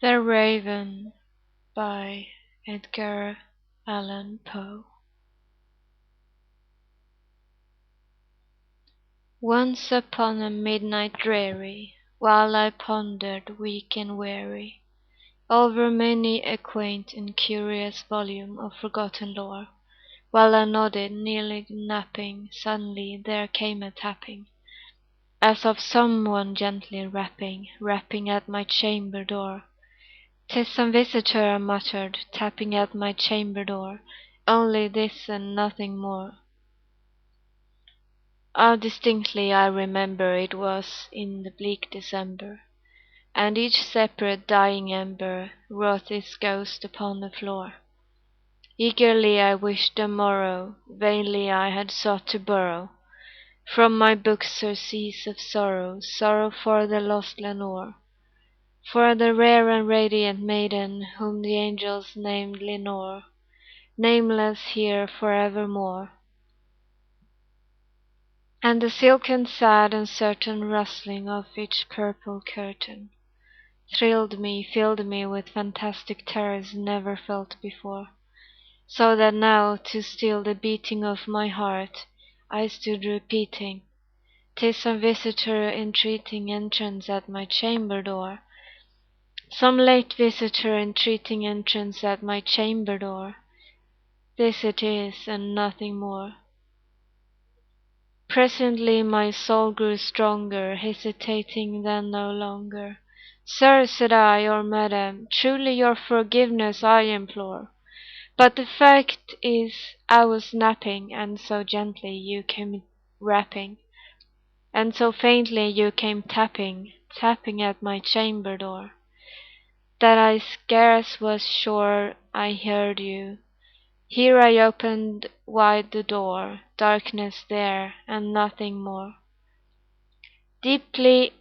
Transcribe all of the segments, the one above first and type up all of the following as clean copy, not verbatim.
The Raven by Edgar Allan Poe. Once upon a midnight dreary, while I pondered, weak and weary, over many a quaint and curious volume of forgotten lore, while I nodded, nearly napping, suddenly there came a tapping, as of some one gently rapping at my chamber door. "'Tis some visitor," I muttered, tapping at my chamber door, "only this and nothing more." How distinctly I remember it was in the bleak December, and each separate dying ember wrought its ghost upon the floor. Eagerly I wished the morrow, vainly I had sought to borrow from my books surcease of sorrow, sorrow for the lost Lenore. For the rare and radiant maiden whom the angels named Lenore, nameless here forevermore. And the silken sad and certain rustling of each purple curtain thrilled me, filled me with fantastic terrors never felt before, so that now to still the beating of my heart I stood repeating, "'Tis some visitor entreating entrance at my chamber door. Some late visitor entreating entrance at my chamber door. This it is, and nothing more." Presently my soul grew stronger, hesitating then no longer. "Sir," said I, "or madam, truly your forgiveness I implore. But the fact is I was napping, and so gently you came rapping, and so faintly you came tapping at my chamber door, that I scarce was sure I heard you. Here I opened wide the door, darkness there, and nothing more. Deeply,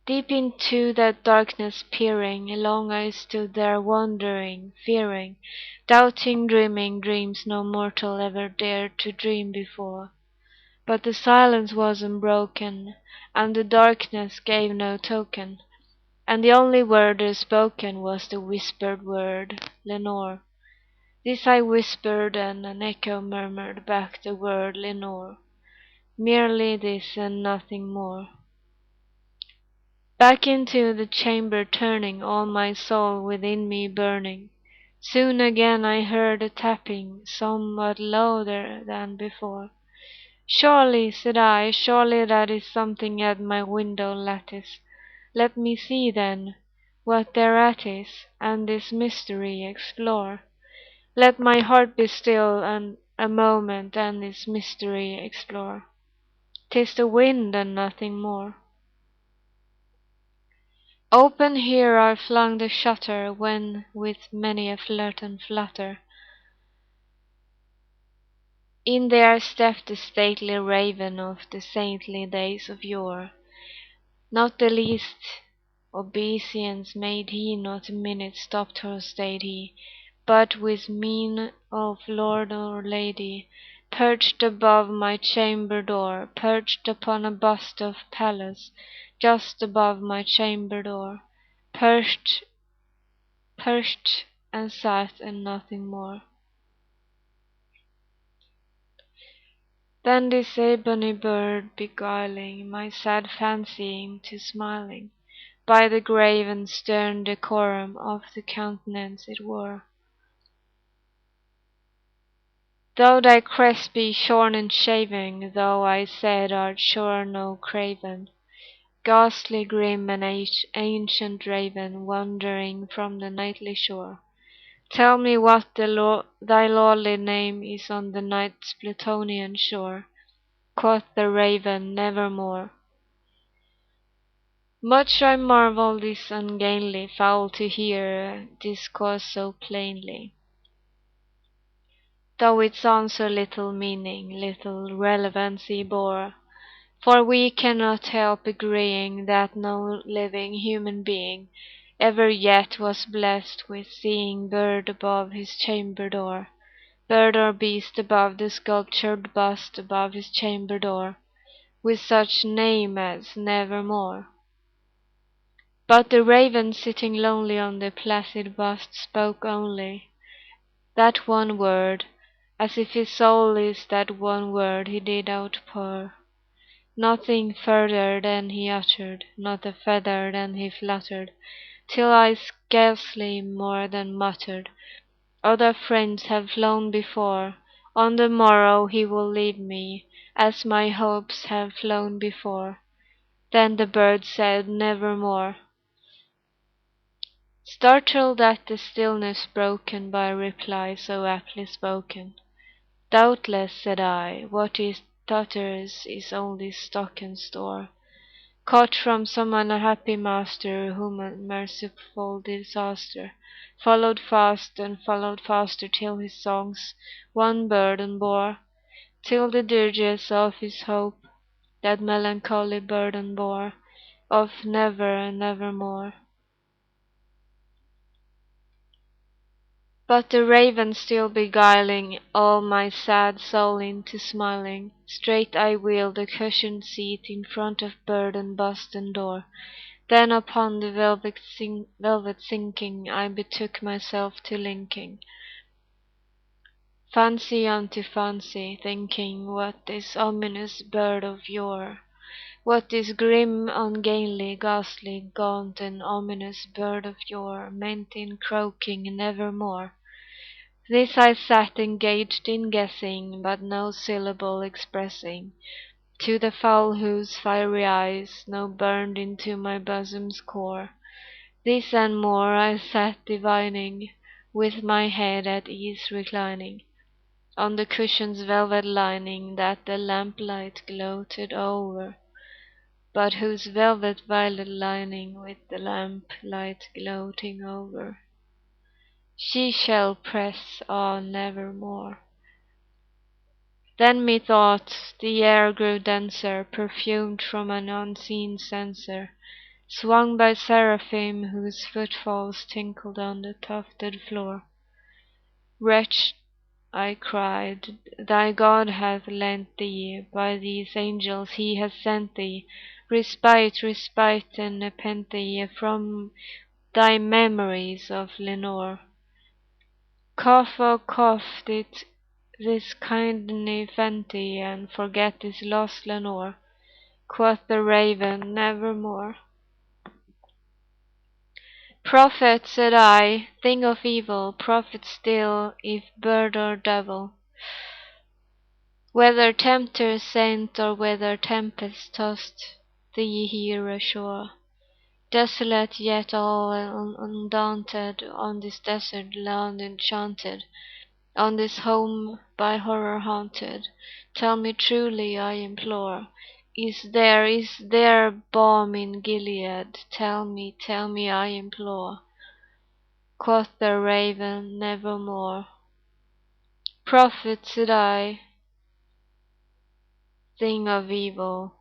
deep into that darkness peering, long I stood there wondering, fearing, doubting, dreaming dreams no mortal ever dared to dream before. But the silence was unbroken, and the darkness gave no token, and the only word there spoken was the whispered word, Lenore. This I whispered, and an echo murmured back the word Lenore. Merely this and nothing more. Back into the chamber turning, all my soul within me burning, soon again I heard a tapping, somewhat louder than before. "Surely," said I, "surely that is something at my window lattice. Let me see, then, what thereat is, and this mystery explore. Let my heart be still a moment, and this mystery explore. 'Tis the wind and nothing more." Open here I flung the shutter, when with many a flirt and flutter in there stepped the stately raven of the saintly days of yore. Not the least obeisance made he, not a minute stopped or stayed he, but with mien of lord or lady, perched above my chamber door, perched upon a bust of Pallas, just above my chamber door, perched, perched and sat, and nothing more. Then this ebony bird beguiling my sad fancy into smiling, by the grave and stern decorum of the countenance it wore. "Though thy crest be shorn and shaven, thou," I said, "art sure no craven, ghastly grim and ancient raven, wandering from the nightly shore. Tell me what thy lordly name is on the night's Plutonian shore." Quoth the raven, "Nevermore." Much I marvelled this ungainly fowl to hear discourse so plainly, though its answer little meaning, little relevancy bore. For we cannot help agreeing that no living human being ever yet was blessed with seeing bird above his chamber door, bird or beast above the sculptured bust above his chamber door, with such name as Nevermore. But the raven sitting lonely on the placid bust spoke only that one word, as if his soul is that one word he did outpour. Nothing further than he uttered, not a feather than he fluttered, till I scarcely more than muttered, "Other friends have flown before, on the morrow he will leave me, as my hopes have flown before." Then the bird said nevermore. Startled at the stillness broken by a reply so aptly spoken, "Doubtless," said I, "what he utters is only stock and store, caught from some unhappy master whom a merciful disaster followed fast and followed faster till his songs one burden bore, till the dirges of his hope that melancholy burden bore, of never and nevermore." But the raven still beguiling all my sad soul into smiling, straight I wheeled the cushioned seat in front of bird and bust and door. Then upon the velvet sinking, I betook myself to linking fancy unto fancy, thinking what this ominous bird of yore, what this grim, ungainly, ghastly, gaunt, and ominous bird of yore meant in croaking nevermore. This I sat engaged in guessing, but no syllable expressing to the fowl whose fiery eyes now burned into my bosom's core. This and more I sat divining, with my head at ease reclining on the cushion's velvet lining that the lamplight gloated over, but whose velvet violet lining with the lamplight gloating over she shall press on nevermore. Then methought the air grew denser, perfumed from an unseen censer, swung by seraphim whose footfalls tinkled on the tufted floor. "Wretch," I cried, "thy God hath lent thee, by these angels he has sent thee, respite, respite and nepenthe from thy memories of Lenore. Cough, oh cough, this kindly Fenty, and forget this lost Lenore." Quoth the raven, "Nevermore." "Prophet," said I, "thing of evil, prophet still, if bird or devil, whether tempter sent or whether tempest tossed thee here ashore, desolate yet all undaunted, on this desert land enchanted, on this home by horror haunted, tell me truly, I implore, is there balm in Gilead? Tell me, I implore." Quoth the raven, "Nevermore." "Prophet," said I, "thing of evil,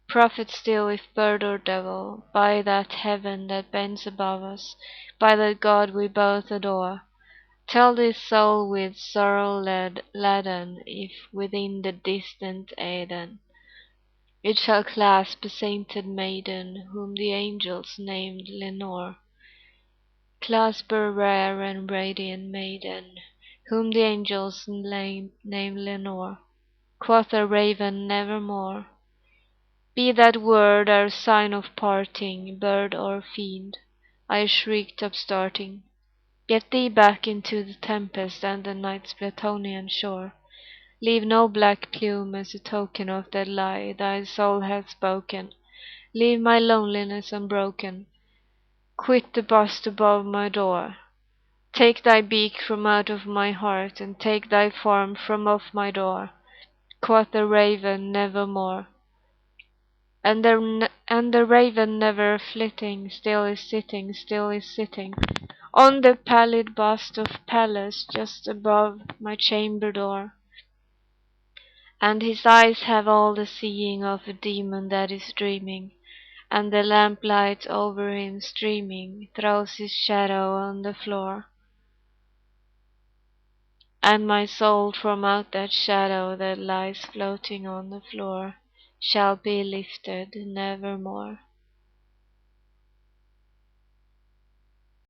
prophet still if bird or devil, by that heaven that bends above us, by that God we both adore, tell this soul with sorrow laden, if within the distant Eden it shall clasp a sainted maiden, whom the angels named Lenore. Clasp a rare and radiant maiden, whom the angels named Lenore." Quoth the raven, "Nevermore." "Be that word our sign of parting, bird or fiend," I shrieked upstarting. "Get thee back into the tempest and the night's Plutonian shore. Leave no black plume as a token of that lie thy soul hath spoken. Leave my loneliness unbroken. Quit the bust above my door. Take thy beak from out of my heart, and take thy form from off my door." Quoth the raven, "Nevermore." And the raven never flitting, still is sitting, still is sitting, on the pallid bust of Pallas just above my chamber door. And his eyes have all the seeing of a demon that is dreaming, and the lamplight over him streaming throws his shadow on the floor. And my soul from out that shadow that lies floating on the floor shall be lifted nevermore.